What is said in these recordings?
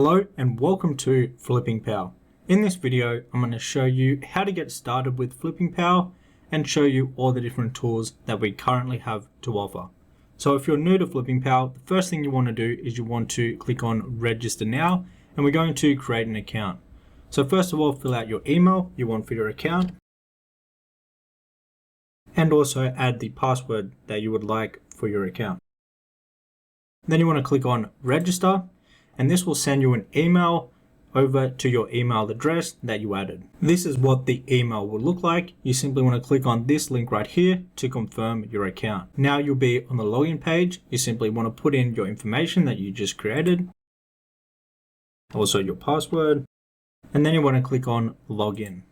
Hello and welcome to Flipping Power. In this video, I'm going to show you how to get started with Flipping Power and show you all the different tools that we currently have to offer. So if you're new to Flipping Power, the first thing you want to do is you want to click on Register Now, and we're going to create an account. So first of all, fill out your email you want for your account, and also add the password that you would like for your account. Then you want to click on Register, and this will send you an email over to your email address that you added. This is what the email will look like. You simply want to click on this link right here to confirm your account. Now you'll be on the login page. You simply want to put in your information that you just created, also your password, and then you want to click on Login.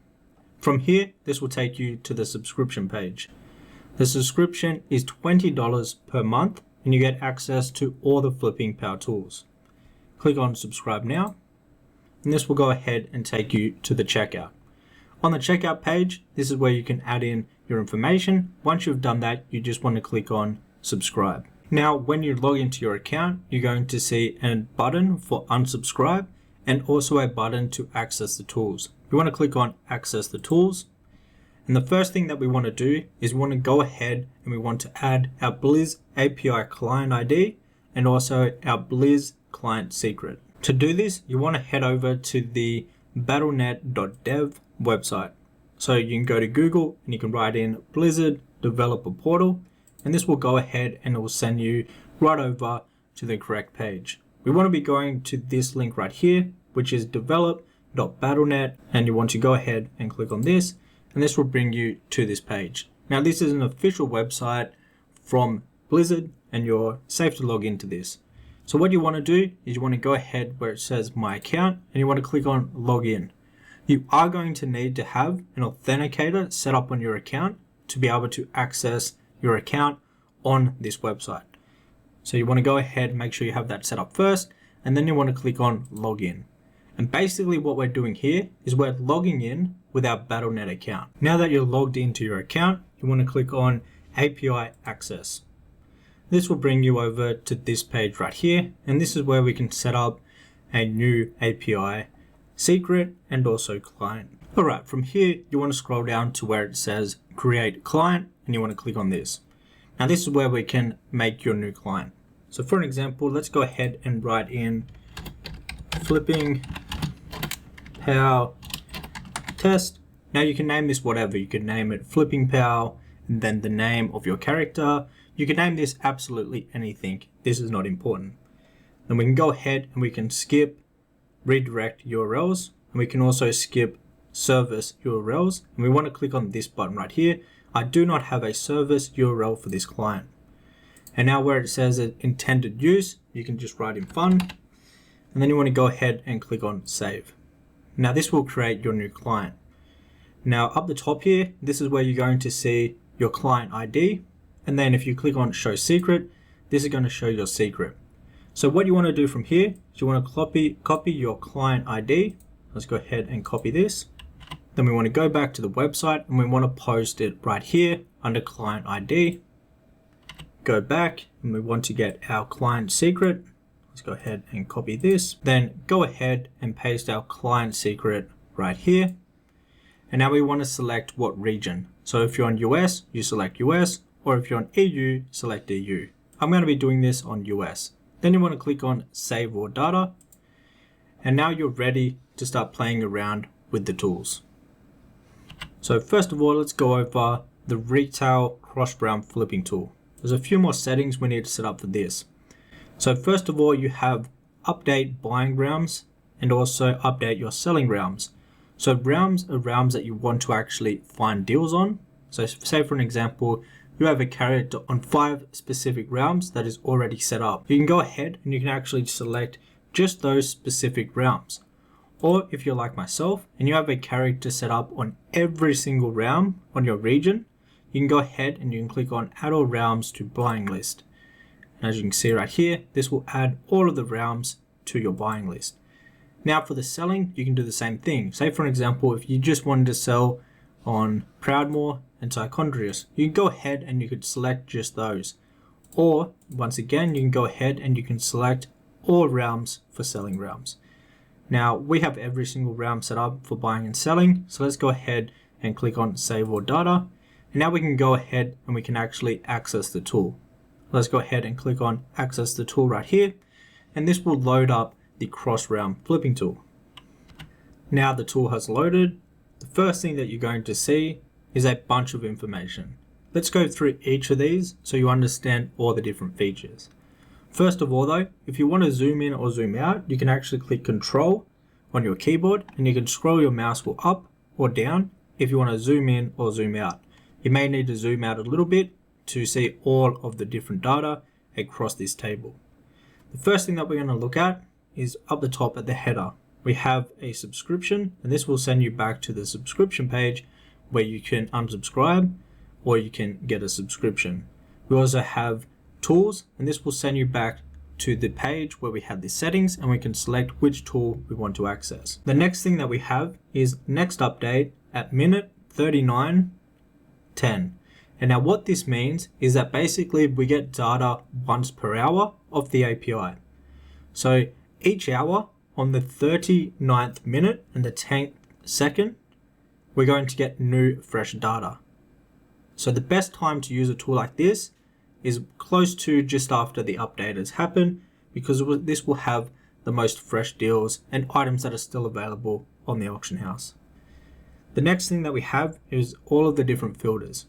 From here, this will take you to the subscription page. The subscription is $20 per month, and you get access to all the Flipping Power tools. Click on Subscribe Now, and this will go ahead and take you to the checkout. On the checkout page, this is where you can add in your information. Once you've done that, you just want to click on Subscribe. Now, when you log into your account, you're going to see a button for unsubscribe and also a button to access the tools. You want to click on Access the Tools. And the first thing that we want to do is we want to go ahead and we want to add our Blizz API client ID and also our Blizz client secret. To do this, you want to head over to the battlenet.dev website. So you can go to Google and you can write in Blizzard Developer Portal, and this will go ahead and it will send you right over to the correct page. We want to be going to this link right here, which is develop.battlenet, and you want to go ahead and click on this, and this will bring you to this page. Now this is an official website from Blizzard and you're safe to log into this. So what you want to do is you want to go ahead where it says My Account and you want to click on Login. You are going to need to have an authenticator set up on your account to be able to access your account on this website. So you want to go ahead and make sure you have that set up first, and then you want to click on Login. And basically what we're doing here is we're logging in with our Battle.net account. Now that you're logged into your account, you want to click on API Access. This will bring you over to this page right here, and this is where we can set up a new API secret and also client. Alright, from here you want to scroll down to where it says Create Client, and you want to click on this. Now this is where we can make your new client. So for an example, let's go ahead and write in Flipping Power Test. Now you can name this whatever. You can name it Flipping Power and then the name of your character. You can name this absolutely anything. This is not important. Then we can go ahead and we can skip redirect URLs, and we can also skip service URLs, and we want to click on this button right here. I do not have a service URL for this client. And now where it says intended use, you can just write in fun, and then you want to go ahead and click on save. Now this will create your new client. Now up the top here, this is where you're going to see your client ID. And then if you click on show secret, this is going to show your secret. So what you want to do from here is you want to copy your client ID. Let's go ahead and copy this. Then we want to go back to the website and we want to post it right here under client ID. Go back and we want to get our client secret. Let's go ahead and copy this. Then go ahead and paste our client secret right here. And now we want to select what region. So if you're on US, you select US, or if you're on EU, select EU. I'm going to be doing this on US. Then you want to click on Save Raw Data. And now you're ready to start playing around with the tools. So first of all, let's go over the Retail Cross-Browse Flipping tool. There's a few more settings we need to set up for this. So first of all, you have update buying realms and also update your selling realms. So realms are realms that you want to actually find deals on. So say for an example, you have a character on 5 specific realms that is already set up. You can go ahead and you can actually select just those specific realms. Or if you're like myself and you have a character set up on every single realm on your region, you can go ahead and you can click on Add All Realms to Buying List. And as you can see right here, this will add all of the realms to your buying list. Now for the selling, you can do the same thing. Say for an example, if you just wanted to sell on Proudmoore and Tichondrius, you can go ahead and you could select just those. Or once again, you can go ahead and you can select all realms for selling realms. Now we have every single realm set up for buying and selling. So let's go ahead and click on save all data. And now we can go ahead and we can actually access the tool. Let's go ahead and click on access the tool right here. And this will load up the cross realm flipping tool. Now the tool has loaded. The first thing that you're going to see is a bunch of information. Let's go through each of these so you understand all the different features. First of all though, if you want to zoom in or zoom out, you can actually click Control on your keyboard and you can scroll your mouse wheel up or down if you want to zoom in or zoom out. You may need to zoom out a little bit to see all of the different data across this table. The first thing that we're going to look at is up the top at the header. We have a subscription, and this will send you back to the subscription page where you can unsubscribe or you can get a subscription. We also have tools, and this will send you back to the page where we have the settings and we can select which tool we want to access. The next thing that we have is next update at minute 39:10. And now what this means is that basically we get data once per hour of the API. So each hour on the 39th minute and the 10th second, we're going to get new fresh data. So the best time to use a tool like this is close to just after the update has happened, because this will have the most fresh deals and items that are still available on the auction house. The next thing that we have is all of the different filters.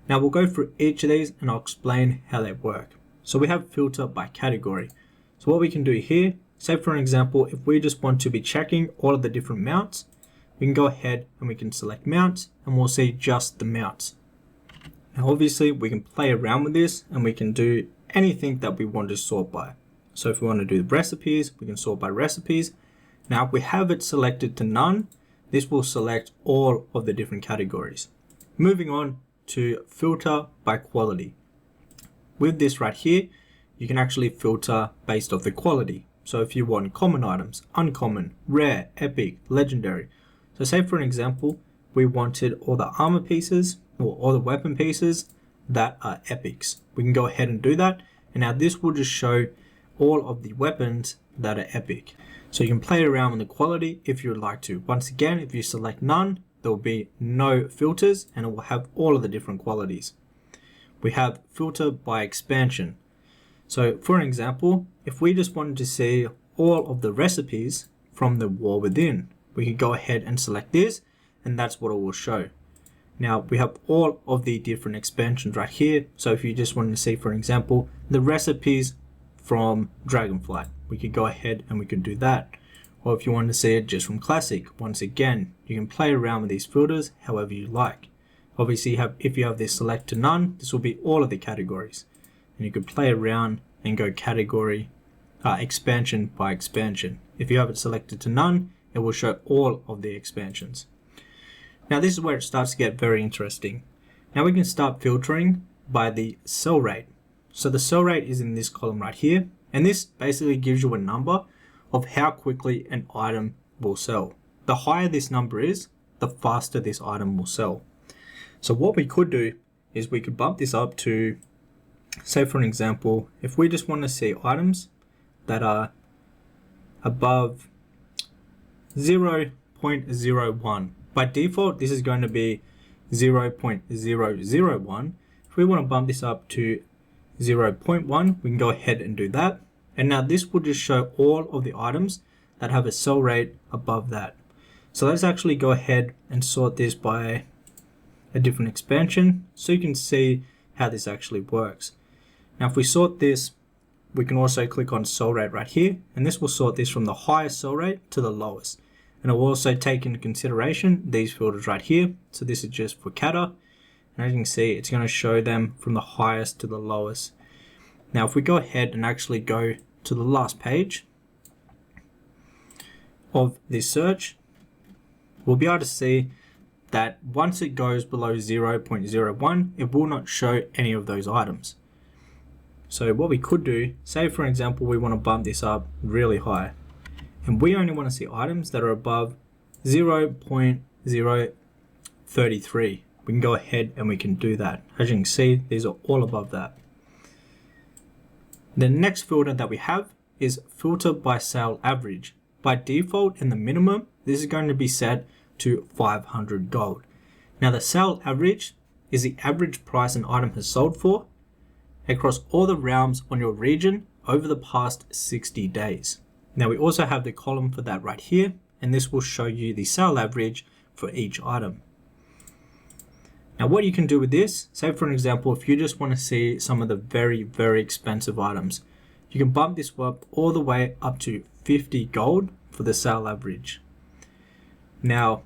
Now we'll go through each of these and I'll explain how they work. So we have filter by category. So what we can do here, say for an example, if we just want to be checking all of the different mounts, we can go ahead and we can select mounts and we'll see just the mounts. Now obviously we can play around with this and we can do anything that we want to sort by. So if we want to do the recipes, we can sort by recipes. Now if we have it selected to none, this will select all of the different categories. Moving on to filter by quality. With this right here, you can actually filter based off the quality. So if you want common items, uncommon, rare, epic, legendary. So say for an example, we wanted all the armor pieces or all the weapon pieces that are epics. We can go ahead and do that. And now this will just show all of the weapons that are epic. So you can play around with the quality if you would like to. Once again, if you select none, there will be no filters and it will have all of the different qualities. We have filter by expansion. So for an example, if we just wanted to see all of the recipes from the War Within, we could go ahead and select this and that's what it will show. Now we have all of the different expansions right here. So if you just wanted to see, for example, the recipes from Dragonflight, we could go ahead and we could do that. Or if you want to see it just from Classic, once again, you can play around with these filters however you like. Obviously, if you have this select to none, this will be all of the categories. And you could play around and go category, expansion by expansion. If you have it selected to none, it will show all of the expansions. Now this is where it starts to get very interesting. Now we can start filtering by the sell rate. So the sell rate is in this column right here. And this basically gives you a number of how quickly an item will sell. The higher this number is, the faster this item will sell. So what we could do is we could bump this up to, say for an example, if we just want to see items that are above 0.01. By default, this is going to be 0.001. If we want to bump this up to 0.1, we can go ahead and do that. And now this will just show all of the items that have a sell rate above that. So let's actually go ahead and sort this by a different expansion so you can see how this actually works. Now if we sort this, we can also click on sell rate right here, and this will sort this from the highest sell rate to the lowest. And it will also take into consideration these filters right here. So this is just for kata. And as you can see, it's going to show them from the highest to the lowest. Now if we go ahead and actually go to the last page of this search, we'll be able to see that once it goes below 0.01, it will not show any of those items. So what we could do, say for example, we want to bump this up really high, and we only want to see items that are above 0.033. We can go ahead and we can do that. As you can see, these are all above that. The next filter that we have is filter by sale average. By default, in the minimum, this is going to be set to 500 gold. Now the sale average is the average price an item has sold for across all the realms on your region over the past 60 days. Now we also have the column for that right here, and this will show you the sale average for each item. Now what you can do with this, say for an example, if you just want to see some of the very, very expensive items, you can bump this up all the way up to 50 gold for the sale average. Now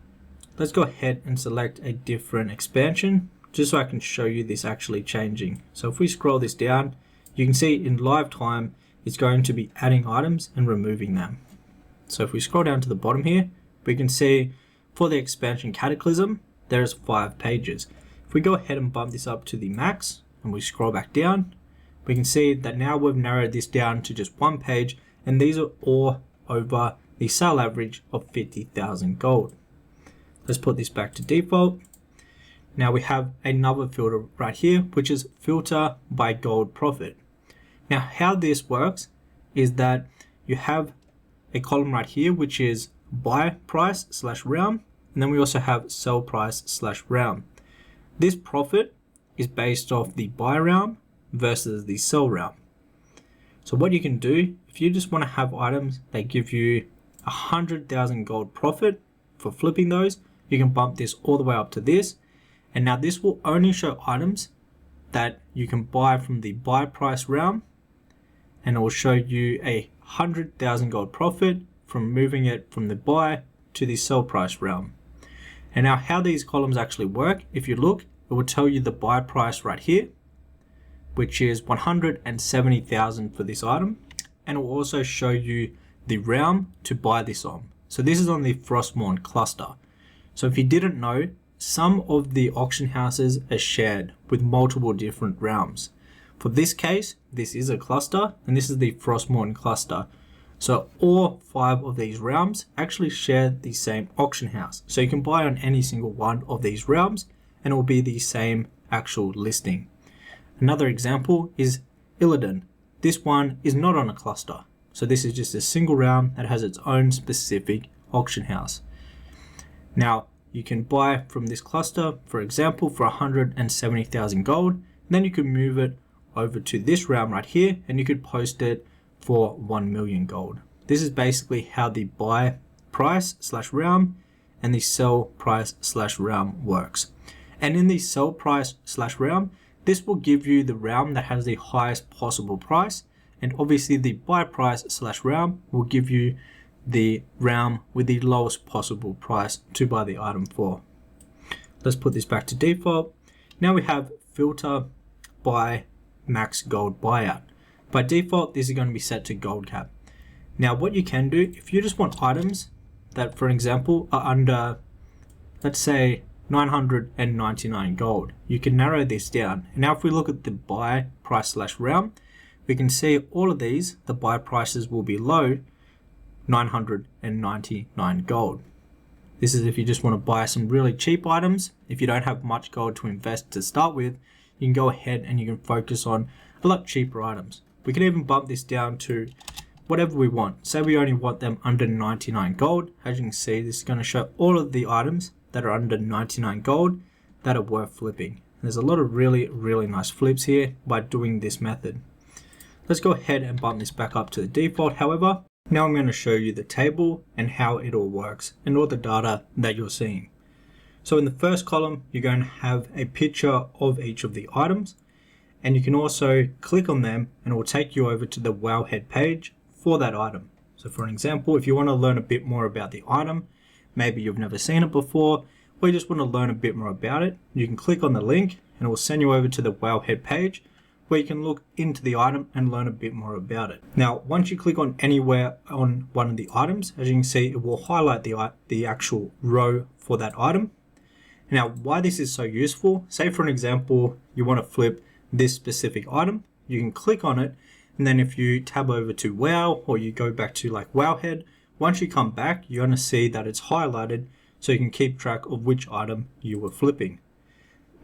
let's go ahead and select a different expansion just so I can show you this actually changing. So if we scroll this down, you can see in live time, it's going to be adding items and removing them. So if we scroll down to the bottom here, we can see for the expansion Cataclysm, there's 5 pages. If we go ahead and bump this up to the max and we scroll back down, we can see that now we've narrowed this down to just 1 page, and these are all over the sale average of 50,000 gold. Let's put this back to default. Now we have another filter right here, which is filter by gold profit. Now how this works is that you have a column right here, which is buy price / realm, and then we also have sell price / realm. This profit is based off the buy realm versus the sell realm. So what you can do, if you just want to have items that give you 100,000 gold profit for flipping those, you can bump this all the way up to this. And now this will only show items that you can buy from the buy price realm, and it will show you 100,000 gold profit from moving it from the buy to the sell price realm. And now how these columns actually work, if you look, it will tell you the buy price right here, which is 170,000 for this item, and it will also show you the realm to buy this on. So this is on the Frostmourne cluster. So if you didn't know, some of the auction houses are shared with multiple different realms. For this case, this is a cluster, and this is the Frostmourne cluster. So all 5 of these realms actually share the same auction house. So you can buy on any single one of these realms, and it will be the same actual listing. Another example is Illidan. This one is not on a cluster. So this is just a single realm that has its own specific auction house. Now, you can buy from this cluster, for example, for 170,000 gold. And then you can move it over to this realm right here, and you could post it for 1 million gold. This is basically how the buy price / realm and the sell price / realm works. And in the sell price / realm, this will give you the realm that has the highest possible price. And obviously the buy price / realm will give you the realm with the lowest possible price to buy the item for. Let's put this back to default. Now we have filter by max gold buyout. By default, this is going to be set to gold cap. Now what you can do, if you just want items that, for example, are under, let's say, 999 gold, you can narrow this down. And now if we look at the buy price / realm, we can see all of these, the buy prices will be low 999 gold. This is if you just want to buy some really cheap items. If you don't have much gold to invest to start with, you can go ahead and you can focus on a lot cheaper items. We can even bump this down to whatever we want. Say we only want them under 99 gold. As you can see, this is going to show all of the items that are under 99 gold that are worth flipping. There's a lot of really, really nice flips here by doing this method. Let's go ahead and bump this back up to the default, however. Now I'm going to show you the table and how it all works and all the data that you're seeing. So in the first column, you're going to have a picture of each of the items, and you can also click on them and it will take you over to the Wowhead page for that item. So for an example, if you want to learn a bit more about the item, maybe you've never seen it before, or you just want to learn a bit more about it, you can click on the link and it will send you over to the Wowhead page where you can look into the item and learn a bit more about it. Now, once you click on anywhere on one of the items, as you can see, it will highlight the actual row for that item. Now, why this is so useful, say for an example, you want to flip this specific item, you can click on it, and then if you tab over to WoW or you go back to like Wowhead, once you come back, you're going to see that it's highlighted so you can keep track of which item you were flipping.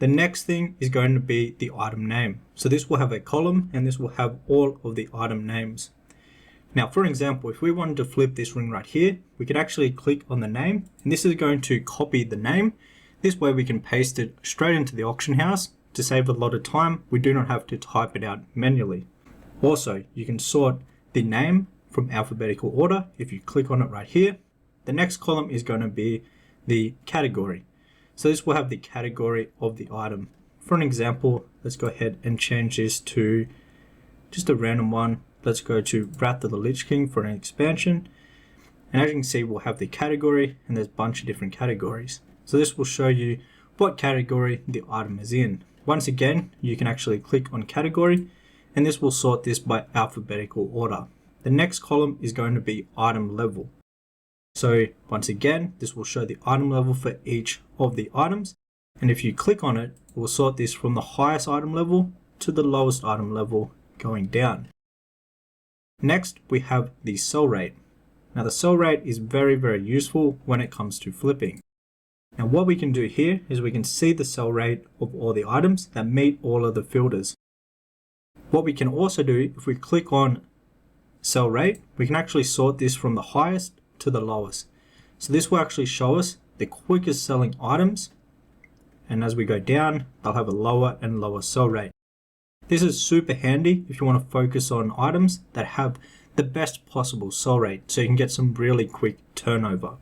The next thing is going to be the item name. So this will have a column and this will have all of the item names. Now, for example, if we wanted to flip this ring right here, we could actually click on the name, and this is going to copy the name. This way we can paste it straight into the auction house. To save a lot of time, we do not have to type it out manually. Also, you can sort the name from alphabetical order. If you click on it right here, the next column is going to be the category. So this will have the category of the item. For an example, let's go ahead and change this to just a random one. Let's go to Wrath of the Lich King for an expansion. And as you can see, we'll have the category, and there's a bunch of different categories. So this will show you what category the item is in. Once again, you can actually click on category, and this will sort this by alphabetical order. The next column is going to be item level. So once again, this will show the item level for each of the items. And if you click on it, it will sort this from the highest item level to the lowest item level going down. Next, we have the sell rate. Now the sell rate is very, very useful when it comes to flipping. Now what we can do here is we can see the sell rate of all the items that meet all of the filters. What we can also do, if we click on sell rate, we can actually sort this from the highest to the lowest. So this will actually show us the quickest selling items, and as we go down, they'll have a lower and lower sell rate. This is super handy if you want to focus on items that have the best possible sell rate, so you can get some really quick turnover.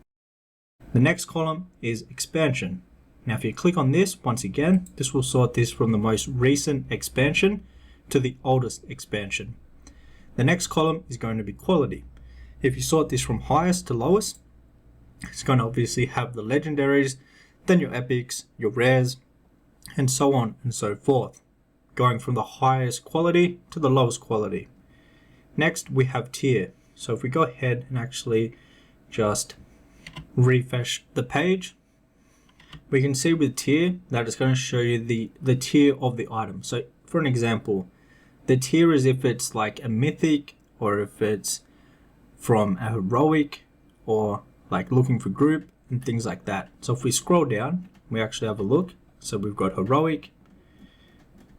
The next column is expansion. Now if you click on this, once again, this will sort this from the most recent expansion to the oldest expansion. The next column is going to be quality. If you sort this from highest to lowest, it's going to obviously have the legendaries, then your epics, your rares, and so on and so forth, going from the highest quality to the lowest quality. Next, we have tier. So if we go ahead and actually just refresh the page, we can see with tier that it's going to show you the tier of the item. So for an example, the tier is if it's like a mythic, or if it's from a heroic, or like looking for group and things like that. So if we scroll down, we actually have a look. So we've got heroic.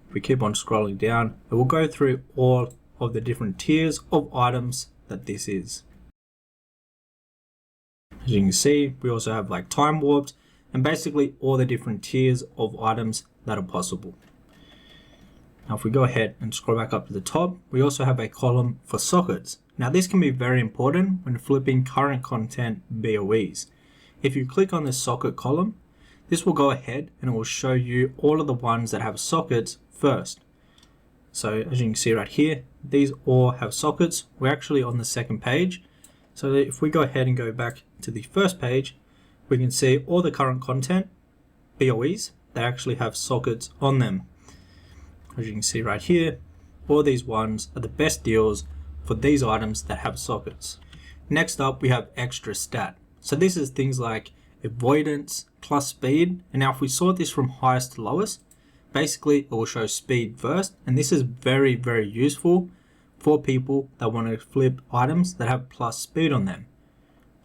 If we keep on scrolling down, it will go through all of the different tiers of items that this is. As you can see, we also have like time warps and basically all the different tiers of items that are possible. Now if we go ahead and scroll back up to the top, we also have a column for sockets. Now this can be very important when flipping current content BOEs. If you click on the socket column, this will go ahead and it will show you all of the ones that have sockets first. So as you can see right here, these all have sockets. We're actually on the second page. So if we go ahead and go back to the first page, we can see all the current content BOEs that actually have sockets on them. As you can see right here, all these ones are the best deals for these items that have sockets. Next up, we have extra stat. So this is things like avoidance plus speed. And now if we sort this from highest to lowest, basically it will show speed first. And this is very, very useful for people that want to flip items that have plus speed on them.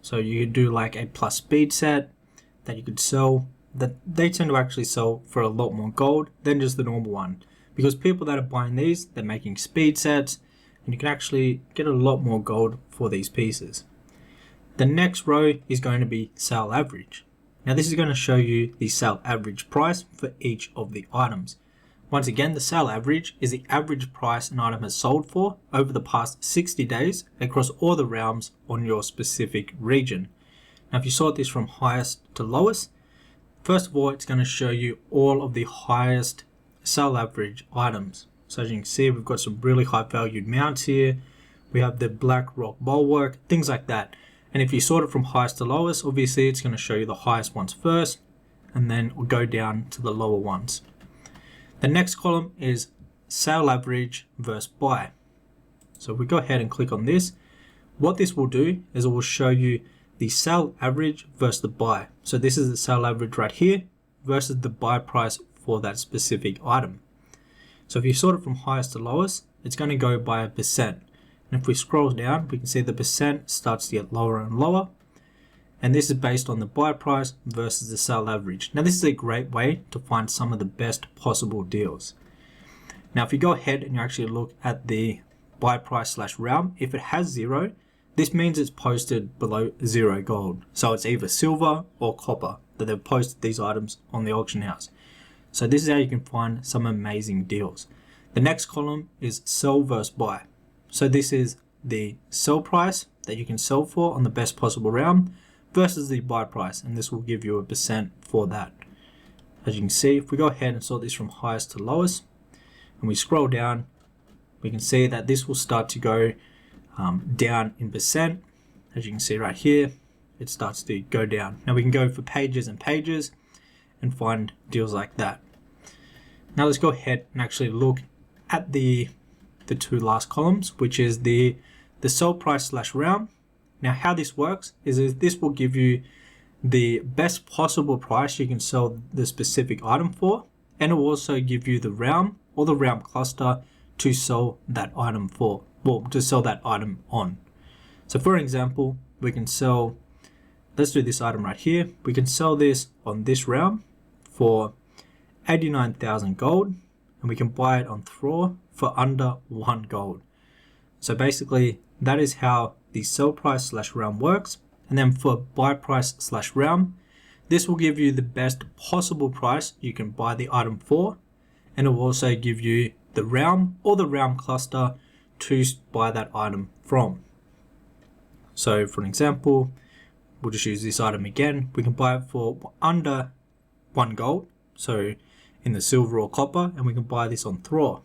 So you could do like a plus speed set that you could sell, that they tend to actually sell for a lot more gold than just the normal one. Because people that are buying these, they're making speed sets, and you can actually get a lot more gold for these pieces. The next row is going to be sale average. Now this is going to show you the sale average price for each of the items. Once again, the sale average is the average price an item has sold for over the past 60 days across all the realms on your specific region. Now if you sort this from highest to lowest, first of all it's going to show you all of the highest sale average items. So as you can see, we've got some really high valued mounts here. We have the Black Rock Bulwark, things like that. And if you sort it from highest to lowest, obviously it's going to show you the highest ones first, and then we'll go down to the lower ones. The next column is sale average versus buy. So if we go ahead and click on this, what this will do is it will show you the sale average versus the buy. So this is the sale average right here versus the buy price for that specific item. So if you sort it from highest to lowest, it's going to go by a percent. And if we scroll down, we can see the percent starts to get lower and lower. And this is based on the buy price versus the sale average. Now this is a great way to find some of the best possible deals. Now if you go ahead and you actually look at the buy price / realm, if it has 0, this means it's posted below 0 gold. So it's either silver or copper that they've posted these items on the auction house. So this is how you can find some amazing deals. The next column is sell versus buy. So this is the sell price that you can sell for on the best possible round versus the buy price, and this will give you a percent for that. As you can see, if we go ahead and sort this from highest to lowest, and we scroll down, we can see that this will start to go down in percent. As you can see right here, it starts to go down. Now we can go for pages and pages and find deals like that. Now let's go ahead and actually look at the two last columns, which is the sell price / realm. Now how this works is this will give you the best possible price you can sell the specific item for, and it will also give you the realm or the realm cluster to sell that item for, well, to sell that item on. So for example, we can sell, let's do this item right here. We can sell this on this realm for 89,000 gold, and we can buy it on Thor for under 1 gold. So basically that is how the sell price / realm works. And then for buy price / realm, this will give you the best possible price you can buy the item for, and it will also give you the realm or the realm cluster to buy that item from. So for an example, we'll just use this item again. We can buy it for under 1 gold, so in the silver or copper, and we can buy this on Thor.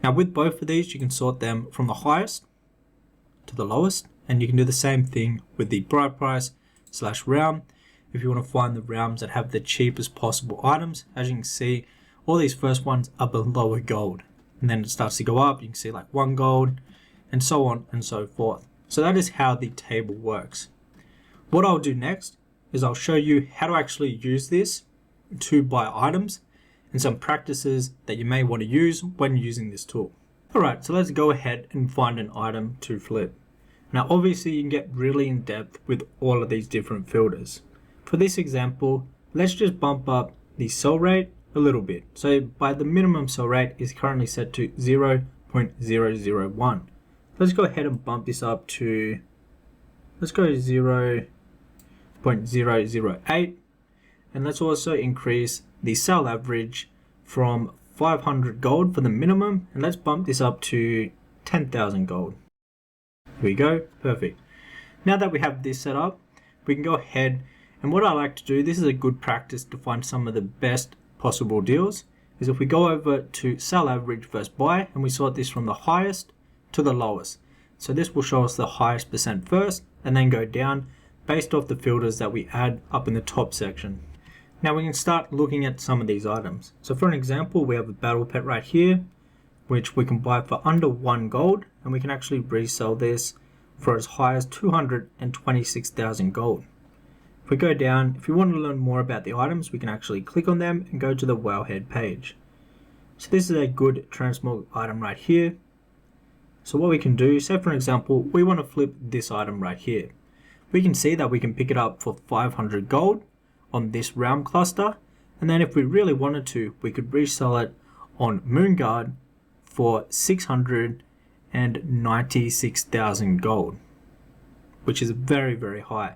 Now with both of these, you can sort them from the highest to the lowest, and you can do the same thing with the buy price / realm. If you want to find the realms that have the cheapest possible items, as you can see, all these first ones are below a gold, and then it starts to go up. You can see like 1 gold and so on and so forth. So that is how the table works. What I'll do next is I'll show you how to actually use this to buy items and some practices that you may want to use when using this tool. Alright, so let's go ahead and find an item to flip. Now obviously you can get really in depth with all of these different filters. For this example, let's just bump up the sell rate a little bit. So by the minimum sell rate is currently set to 0.001. Let's go ahead and bump this up to, let's go 0.008, and let's also increase the sell average from 500 gold for the minimum, and let's bump this up to 10,000 gold. Here we go, perfect. Now that we have this set up, we can go ahead, and what I like to do, this is a good practice to find some of the best possible deals, is if we go over to sell average versus buy, and we sort this from the highest to the lowest. So this will show us the highest percent first, and then go down based off the filters that we add up in the top section. Now we can start looking at some of these items. So for an example, we have a battle pet right here, which we can buy for under 1 gold, and we can actually resell this for as high as 226,000 gold. If we go down, if you want to learn more about the items, we can actually click on them and go to the wowhead page. So this is a good transmog item right here. So what we can do, say for example, we want to flip this item right here. We can see that we can pick it up for 500 gold on this realm cluster, and then if we really wanted to, we could resell it on Moonguard for 696,000 gold, which is very, very high.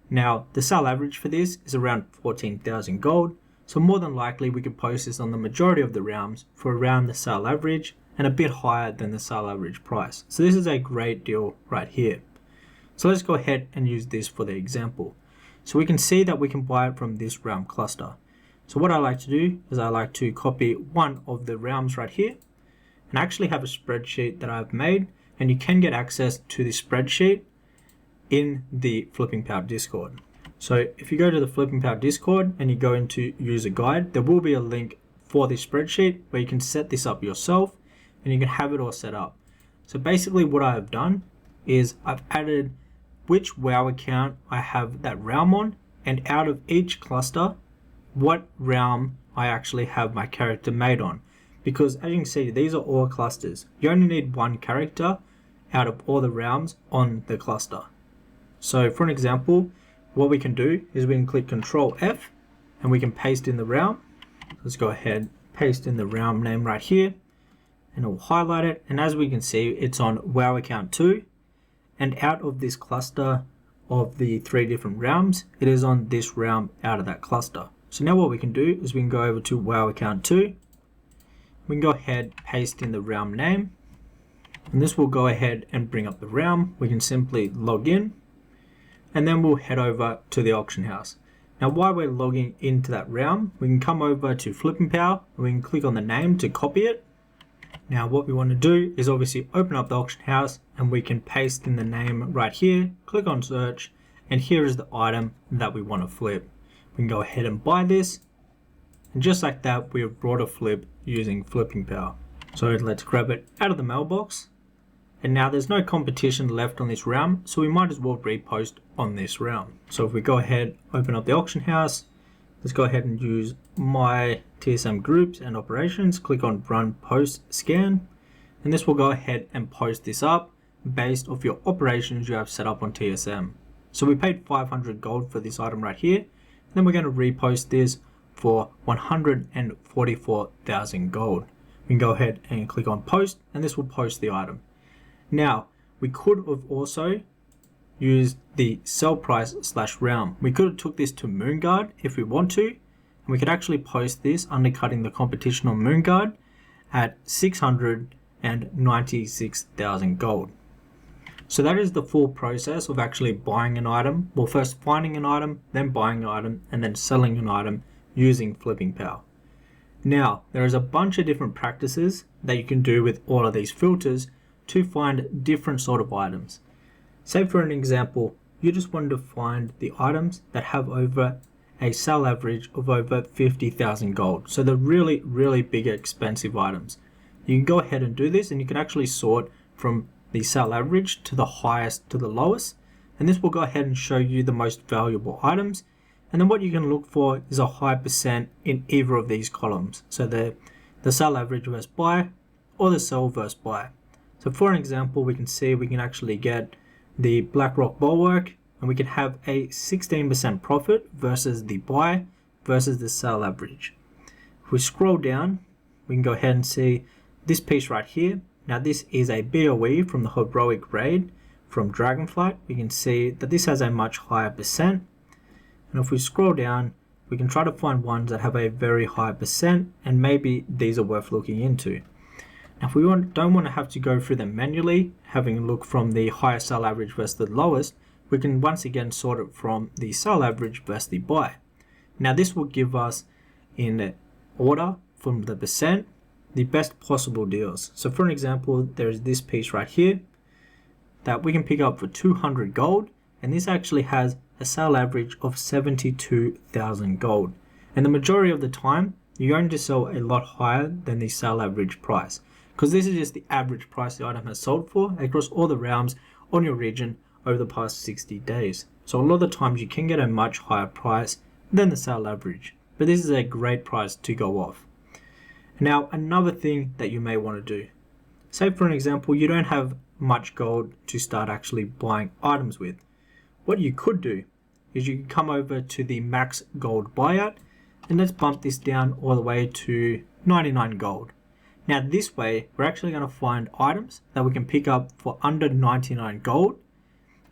Now the sell average for this is around 14,000 gold, so more than likely we could post this on the majority of the realms for around the sell average and a bit higher than the sell average price. So this is a great deal right here. So let's go ahead and use this for the example. So we can see that we can buy it from this realm cluster. So what I like to do is I like to copy one of the realms right here, and I actually have a spreadsheet that I've made, and you can get access to this spreadsheet in the Flipping Power Discord. So if you go to the Flipping Power Discord and you go into user guide, there will be a link for this spreadsheet where you can set this up yourself and you can have it all set up. So basically what I have done is I've added which WoW account I have that realm on, and out of each cluster, what realm I actually have my character made on. Because as you can see, these are all clusters. You only need one character out of all the realms on the cluster. So for an example, what we can do is we can click Control F and we can paste in the realm. Let's go ahead, paste in the realm name right here. and it will highlight it. And as we can see, it's on WoW account 2. And out of this cluster of the 3 different realms, it is on this realm out of that cluster. So now what we can do is we can go over to WoW account 2. We can go ahead, paste in the realm name. And this will go ahead and bring up the realm. We can simply log in. And then we'll head over to the auction house. Now while we're logging into that realm, we can come over to Flipping Power and we can click on the name to copy it. Now what we want to do is obviously open up the auction house and we can paste in the name right here, click on search, and here is the item that we want to flip. We can go ahead and buy this, and just like that we have brought a flip using Flipping Power. So let's grab it out of the mailbox. And now there's no competition left on this realm, so we might as well repost on this realm. So if we go ahead, open up the auction house, let's go ahead and use my TSM groups and operations, click on run post scan, and this will go ahead and post this up based off your operations you have set up on TSM. So we paid 500 gold for this item right here, and then we're going to repost this for 144,000 gold. We can go ahead and click on post, and this will post the item. Now, we could have also used the sell price / realm. We could have took this to Moonguard if we want to, and we could actually post this undercutting the competition on Moonguard at 696,000 gold. So that is the full process of actually buying an item. Well, first finding an item, then buying an item, and then selling an item using Flipping Power. Now, there is a bunch of different practices that you can do with all of these filters to find different sort of items. Say for an example, you just wanted to find the items that have over a sell average of over 50,000 gold. So the really, really big expensive items. You can go ahead and do this, and you can actually sort from the sell average to the highest to the lowest. And this will go ahead and show you the most valuable items. And then what you can look for is a high percent in either of these columns. So the sell average versus buy, or the sell versus buy. So for an example, we can see we can actually get the BlackRock Bulwark, and we can have a 16% profit versus the buy versus the sell average. If we scroll down, we can go ahead and see this piece right here. Now this is a BOE from the Heroic Raid from Dragonflight. We can see that this has a much higher percent. And if we scroll down, we can try to find ones that have a very high percent, and maybe these are worth looking into. Now if we don't want to have to go through them manually, having a look from the highest sell average versus the lowest, we can once again sort it from the sell average versus the buy. Now this will give us, in order from the percent, the best possible deals. So for an example, there's this piece right here that we can pick up for 200 gold, and this actually has a sell average of 72,000 gold. And the majority of the time, you're going to sell a lot higher than the sell average price, because this is just the average price the item has sold for across all the realms on your region over the past 60 days. So a lot of the times you can get a much higher price than the sell average, but this is a great price to go off. Now another thing that you may want to do, say for an example, you don't have much gold to start actually buying items with. What you could do is you can come over to the max gold buyout, and let's bump this down all the way to 99 gold. Now this way, we're actually going to find items that we can pick up for under 99 gold,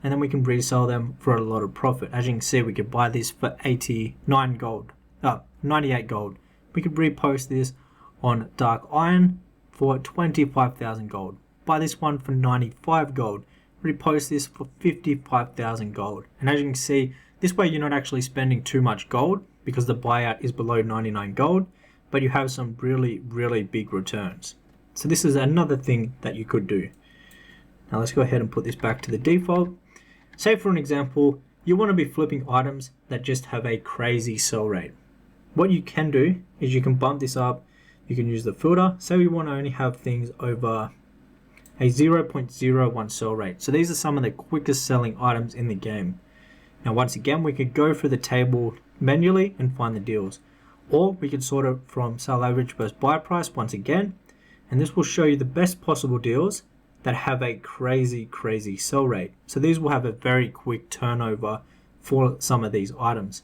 and then we can resell them for a lot of profit. As you can see, we could buy this for 98 gold. We could repost this on Dark Iron for 25,000 gold. Buy this one for 95 gold. Repost this for 55,000 gold. And as you can see, this way you're not actually spending too much gold because the buyout is below 99 gold, but you have some really, really big returns. So this is another thing that you could do. Now let's go ahead and put this back to the default. Say for an example, you want to be flipping items that just have a crazy sell rate. What you can do is you can bump this up. You can use the filter. Say we want to only have things over a 0.01 sell rate. So these are some of the quickest selling items in the game. Now once again, we could go through the table manually and find the deals. Or we could sort it from sell average versus buy price once again. And this will show you the best possible deals that have a crazy, crazy sell rate. So these will have a very quick turnover for some of these items.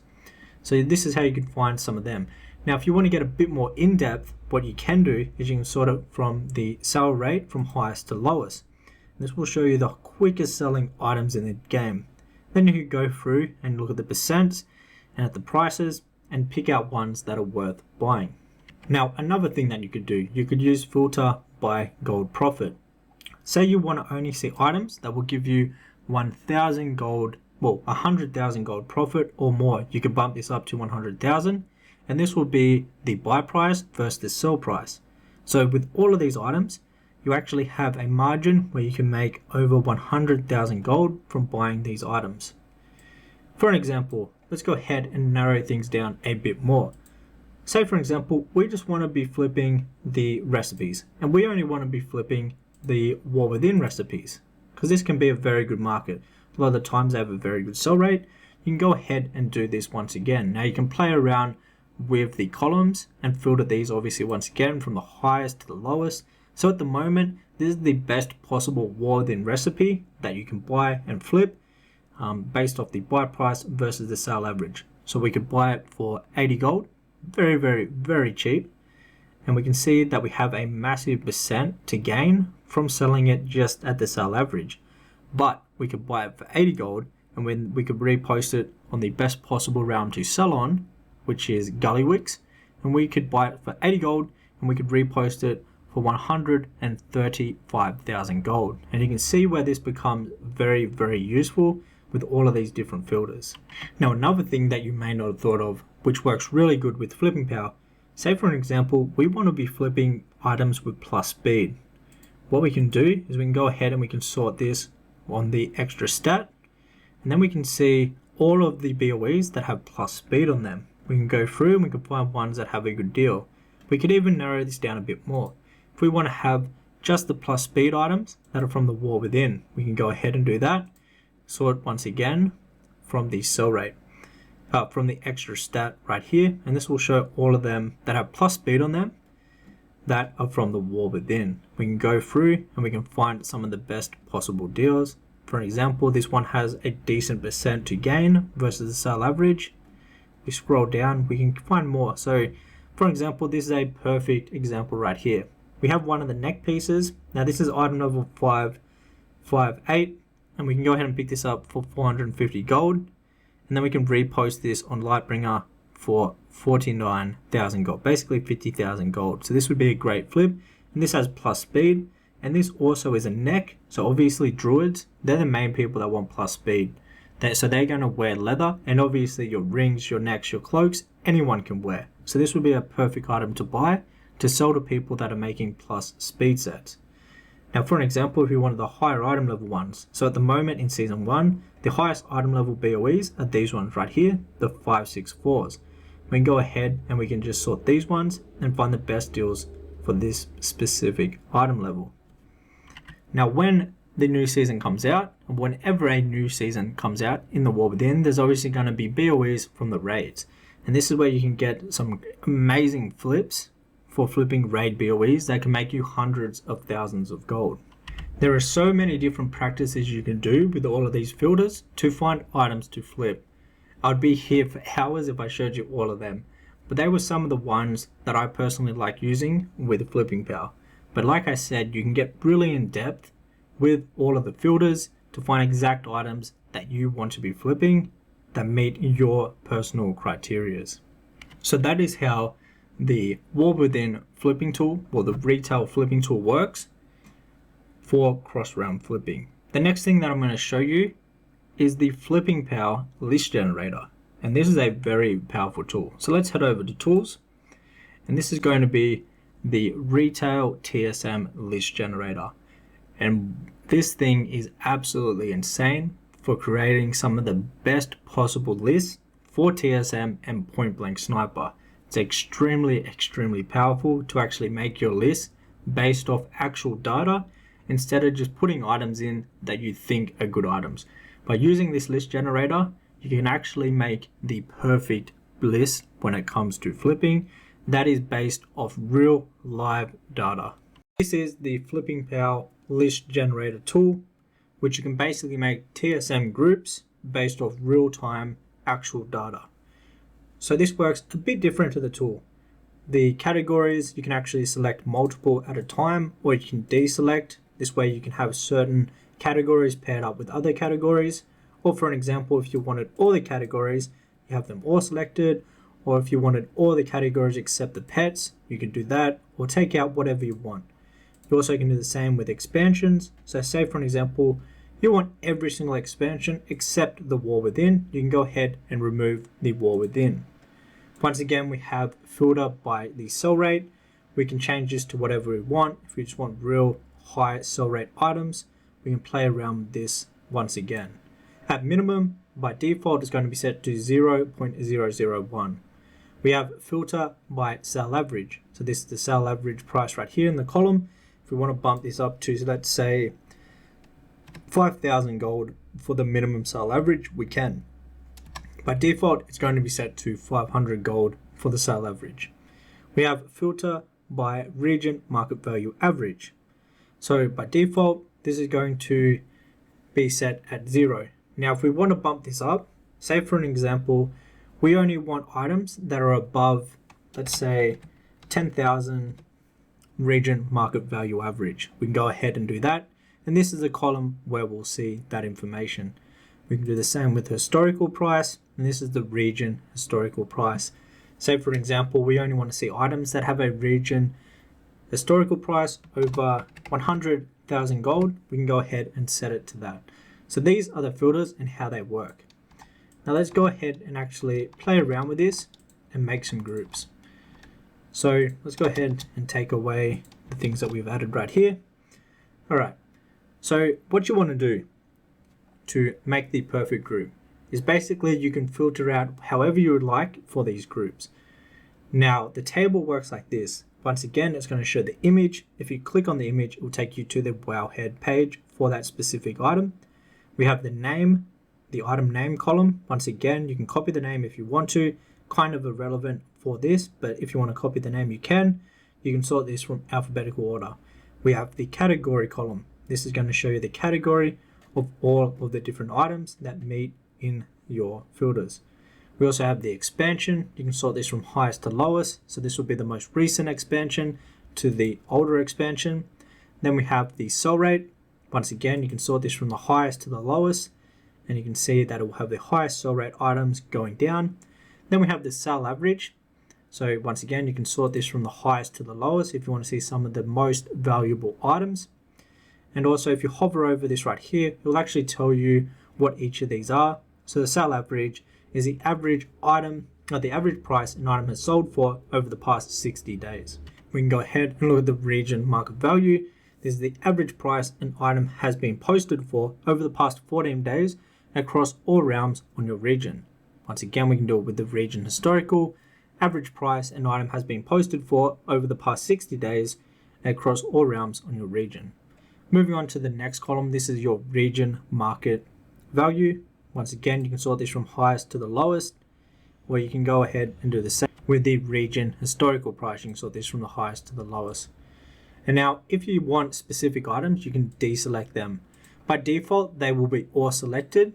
So this is how you can find some of them. Now, if you want to get a bit more in-depth, what you can do is you can sort it from the sale rate from highest to lowest. This will show you the quickest selling items in the game. Then you can go through and look at the percents and at the prices and pick out ones that are worth buying. Now, another thing that you could do, you could use filter by gold profit. Say you want to only see items that will give you 1,000 gold, well, 100,000 gold profit or more. You could bump this up to 100,000, and this will be the buy price versus the sell price. So with all of these items, you actually have a margin where you can make over 100,000 gold from buying these items. For an example, let's go ahead and narrow things down a bit more. Say for example, we just want to be flipping the recipes, and we only want to be flipping the War Within recipes, because this can be a very good market. A lot of the times they have a very good sell rate. You can go ahead and do this once again. Now you can play around with the columns and filter these obviously once again from the highest to the lowest. So at the moment, this is the best possible War Within recipe that you can buy and flip based off the buy price versus the sale average. So we could buy it for 80 gold, very, very, very cheap. And we can see that we have a massive percent to gain from selling it just at the sale average. But we could buy it for 80 gold, and when we could repost it on the best possible realm to sell on, which is Gullywix, and we could buy it for 80 gold and we could repost it for 135,000 gold. And you can see where this becomes very, very useful with all of these different filters. Now, another thing that you may not have thought of, which works really good with flipping power, say for an example, we want to be flipping items with plus speed. What we can do is we can go ahead and we can sort this on the extra stat, and then we can see all of the BOEs that have plus speed on them. We can go through and we can find ones that have a good deal. We could even narrow this down a bit more. If we want to have just the plus speed items that are from the War Within, we can go ahead and do that. Sort once again from the sell rate, from the extra stat right here, and this will show all of them that have plus speed on them that are from the War Within. We can go through and we can find some of the best possible deals. For example, this one has a decent percent to gain versus the sale average. We scroll down, we can find more. So for example, this is a perfect example right here. We have one of the neck pieces. Now this is item level 558, and we can go ahead and pick this up for 450 gold, and then we can repost this on Lightbringer for 49,000 gold, basically 50,000 gold. So this would be a great flip, and this has plus speed, and this also is a neck. So obviously druids, they're the main people that want plus speed. So they're going to wear leather, and obviously your rings, your necks, your cloaks, anyone can wear. So this would be a perfect item to buy to sell to people that are making plus speed sets. Now for an example, if you wanted the higher item level ones, so at the moment in season 1, the highest item level BOEs are these ones right here, the 564s. We can go ahead and we can just sort these ones and find the best deals for this specific item level. Now when the new season comes out, and whenever a new season comes out in the War Within, there's obviously going to be BOEs from the raids. And this is where you can get some amazing flips for flipping raid BOEs that can make you hundreds of thousands of gold. There are so many different practices you can do with all of these filters to find items to flip. I'd be here for hours if I showed you all of them, but they were some of the ones that I personally like using with flipping power. But like I said, you can get really in depth with all of the filters to find exact items that you want to be flipping that meet your personal criterias. So that is how the War Within flipping tool, or the retail flipping tool, works for cross-realm flipping. The next thing that I'm going to show you is the flipping power list generator, and this is a very powerful tool. So let's head over to tools, and this is going to be the retail TSM list generator. And this thing is absolutely insane for creating some of the best possible lists for TSM and point blank sniper. It's extremely, extremely powerful to actually make your list based off actual data instead of just putting items in that you think are good items. By using this list generator, you can actually make the perfect list when it comes to flipping that is based off real live data. This is the flipping power list generator tool, which you can basically make TSM groups based off real-time actual data. So this works a bit different to the tool. The categories, you can actually select multiple at a time, or you can deselect. This way you can have certain categories paired up with other categories. Or for an example, if you wanted all the categories, you have them all selected. Or if you wanted all the categories except the pets, you can do that, or take out whatever you want. You also can do the same with expansions. So say for an example, you want every single expansion except the War Within, you can go ahead and remove the War Within. Once again, we have filter by the sell rate. We can change this to whatever we want. If we just want real high sell rate items, we can play around with this once again. At minimum, by default, it's going to be set to 0.001. We have filter by sale average. So this is the sale average price right here in the column. If we want to bump this up to, let's say, 5,000 gold for the minimum sale average, we can. By default, it's going to be set to 500 gold for the sale average. We have filter by region market value average. So by default, this is going to be set at 0. Now, if we want to bump this up, say for an example, we only want items that are above, let's say, 10,000 region market value average. We can go ahead and do that. And this is a column where we'll see that information. We can do the same with historical price, and this is the region historical price. Say for example, we only want to see items that have a region historical price over 100,000 gold. We can go ahead and set it to that. So these are the filters and how they work. Now let's go ahead and actually play around with this and make some groups. So let's go ahead and take away the things that we've added right here. All right, so what you want to do to make the perfect group is basically you can filter out however you would like for these groups. Now the table works like this. Once again, it's going to show the image. If you click on the image, it will take you to the Wowhead page for that specific item. We have the name, the item name column. Once again, you can copy the name if you want to, kind of irrelevant for this, but if you want to copy the name, you can. You can sort this from alphabetical order. We have the category column. This is going to show you the category of all of the different items that meet in your filters. We also have the expansion. You can sort this from highest to lowest. So this will be the most recent expansion to the older expansion. Then we have the sell rate. Once again, you can sort this from the highest to the lowest, and you can see that it will have the highest sell rate items going down. Then we have the sale average. So once again, you can sort this from the highest to the lowest if you want to see some of the most valuable items. And also if you hover over this right here, it will actually tell you what each of these are. So the sale average is the average item, or the average price an item has sold for over the past 60 days. We can go ahead and look at the region market value. This is the average price an item has been posted for over the past 14 days across all realms on your region. Once again, we can do it with the region historical. Average price an item has been posted for over the past 60 days across all realms on your region. Moving on to the next column, this is your region market value. Once again, you can sort this from highest to the lowest, or you can go ahead and do the same with the region historical price. You can sort this from the highest to the lowest. And now, if you want specific items, you can deselect them. By default, they will be all selected,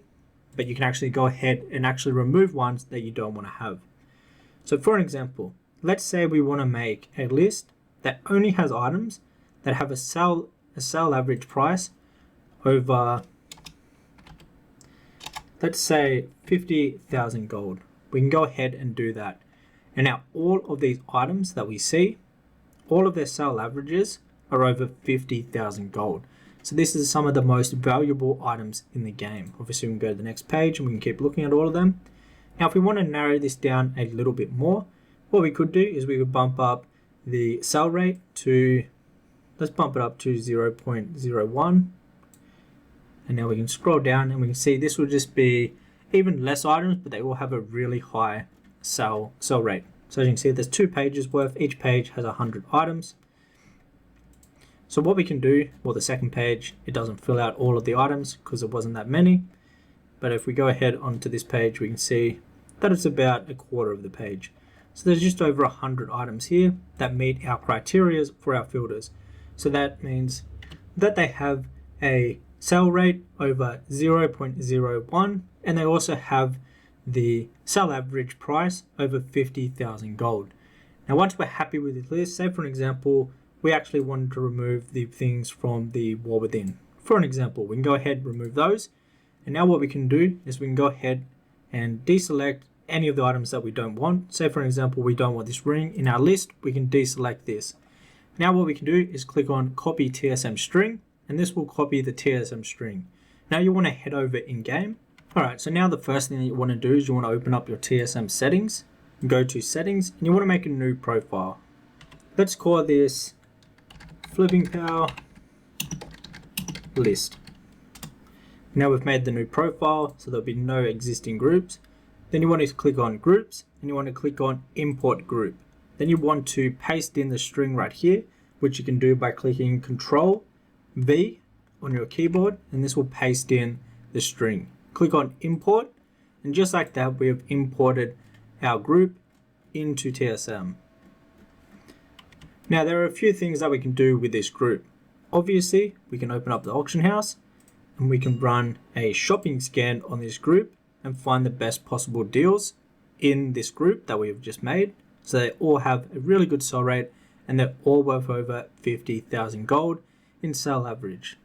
but you can actually go ahead and actually remove ones that you don't want to have. So for an example, let's say we want to make a list that only has items that have a sale average price over, let's say, 50,000 gold. We can go ahead and do that. And now all of these items that we see, all of their sale averages are over 50,000 gold. So this is some of the most valuable items in the game. Obviously, we can go to the next page and we can keep looking at all of them. Now, if we want to narrow this down a little bit more, what we could do is we would bump up the sell rate to, let's bump it up to 0.01. And now we can scroll down and we can see this will just be even less items, but they all have a really high sell rate. So as you can see, there's 2 pages worth. Each page has 100 items. So what we can do, well, the second page, it doesn't fill out all of the items because it wasn't that many. But if we go ahead onto this page, we can see that it's about a quarter of the page. So there's just over 100 items here that meet our criteria for our filters. So that means that they have a sale rate over 0.01, and they also have the sale average price over 50,000 gold. Now once we're happy with this list, say for an example, we actually wanted to remove the things from the War Within. For an example, we can go ahead and remove those. And now what we can do is we can go ahead and deselect any of the items that we don't want. Say for example, we don't want this ring in our list, we can deselect this. Now what we can do is click on copy TSM string, and this will copy the TSM string. Now you want to head over in game. Alright, so now the first thing that you want to do is you want to open up your TSM settings, go to settings, and you want to make a new profile. Let's call this Flipping Power List. Now we've made the new profile, so there'll be no existing groups. Then you want to click on groups, and you want to click on import group. Then you want to paste in the string right here, which you can do by clicking Ctrl V on your keyboard, and this will paste in the string. Click on import, and just like that, we have imported our group into TSM. Now there are a few things that we can do with this group. Obviously, we can open up the auction house, and we can run a shopping scan on this group and find the best possible deals in this group that we have just made. So they all have a really good sell rate, and they're all worth over 50,000 gold in sell average.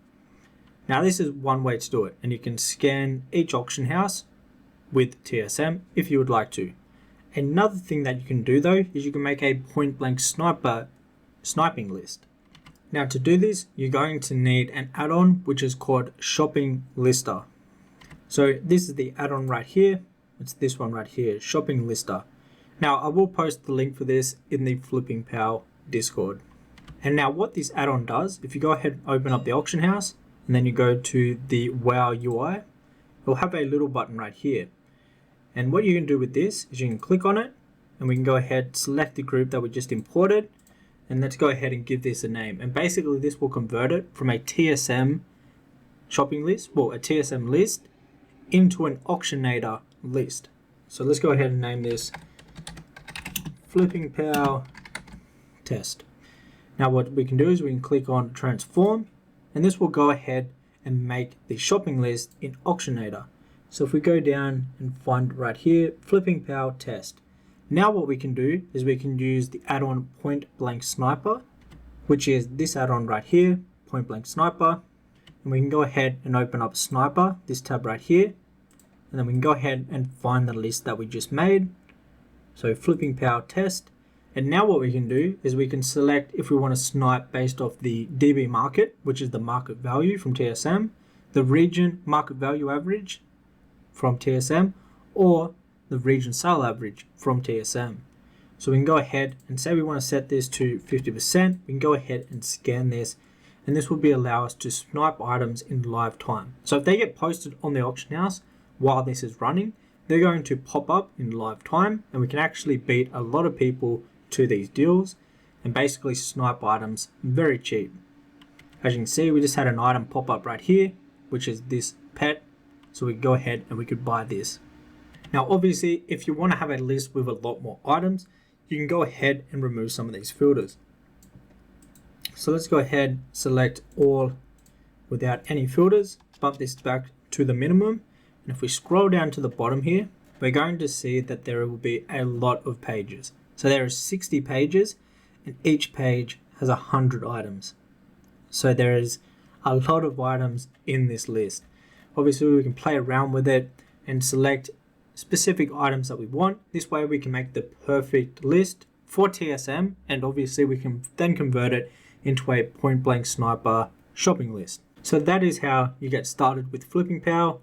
Now this is one way to do it, and you can scan each auction house with TSM if you would like to. Another thing that you can do though is you can make a point blank sniping list. Now to do this, you're going to need an add-on which is called Shopping Lister. So this is the add-on right here. It's this one right here, Shopping Lister. Now I will post the link for this in the Flipping Power Discord. And now what this add-on does, if you go ahead and open up the auction house, and then you go to the WoW UI, you'll have a little button right here. And what you can do with this is you can click on it, and we can go ahead, select the group that we just imported, and let's go ahead and give this a name. And basically this will convert it from a TSM shopping list, well, a TSM list, into an auctionator list. So let's go ahead and name this Flipping Power Test. Now what we can do is we can click on transform, and this will go ahead and make the shopping list in auctionator. So if we go down and find right here, Flipping Power Test. Now what we can do is we can use the add-on Point Blank Sniper, which is this add-on right here, Point Blank Sniper. And we can go ahead and open up Sniper, this tab right here. And then we can go ahead and find the list that we just made. So Flipping Power Test. And now what we can do is we can select if we want to snipe based off the DB market, which is the market value from TSM, the region market value average from TSM, or the region sale average from TSM. So we can go ahead and say we want to set this to 50%. We can go ahead and scan this, and this will allow us to snipe items in live time. So if they get posted on the auction house while this is running, they're going to pop up in live time, and we can actually beat a lot of people to these deals and basically snipe items very cheap. As you can see, we just had an item pop up right here, which is this pet. So we can go ahead and we could buy this. Now obviously, if you want to have a list with a lot more items, you can go ahead and remove some of these filters. So let's go ahead, select all without any filters, bump this back to the minimum. And if we scroll down to the bottom here, we're going to see that there will be a lot of pages. So there are 60 pages, and each page has 100 items. So there is a lot of items in this list. Obviously we can play around with it and select specific items that we want. This way we can make the perfect list for TSM, and obviously we can then convert it into a point blank sniper shopping list. So that is how you get started with Flipping Power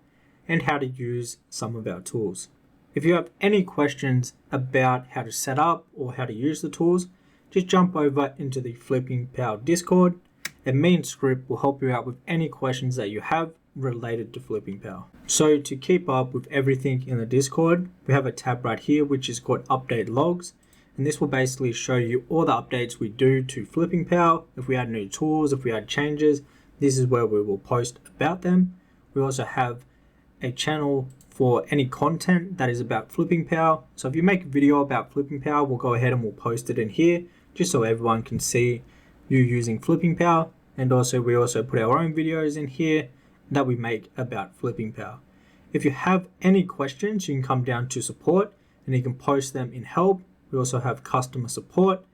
and how to use some of our tools. If you have any questions about how to set up or how to use the tools, just jump over into the Flipping Power Discord, and me and Script will help you out with any questions that you have related to Flipping Power. So to keep up with everything in the Discord, we have a tab right here which is called Update Logs, and this will basically show you all the updates we do to Flipping Power. If we add new tools, if we add changes, this is where we will post about them. We also have a channel for any content that is about Flipping Power. So if you make a video about Flipping Power, we'll go ahead and we'll post it in here just so everyone can see you using Flipping Power. And also we also put our own videos in here that we make about Flipping Power. If you have any questions, you can come down to support and you can post them in help, We also have customer support,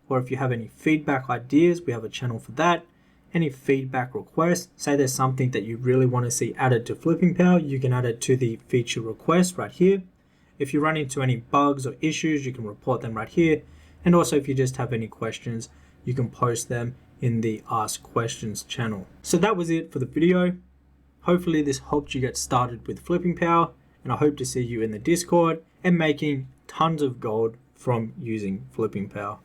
or if you have any feedback ideas, we have a channel for that. Any feedback requests, say there's something that you really want to see added to Flipping Power, you can add it to the feature request right here. If you run into any bugs or issues, you can report them right here. And also if you just have any questions, you can post them in the Ask Questions channel. So that was it for the video. Hopefully this helped you get started with Flipping Power, and I hope to see you in the Discord and making tons of gold from using Flipping Power.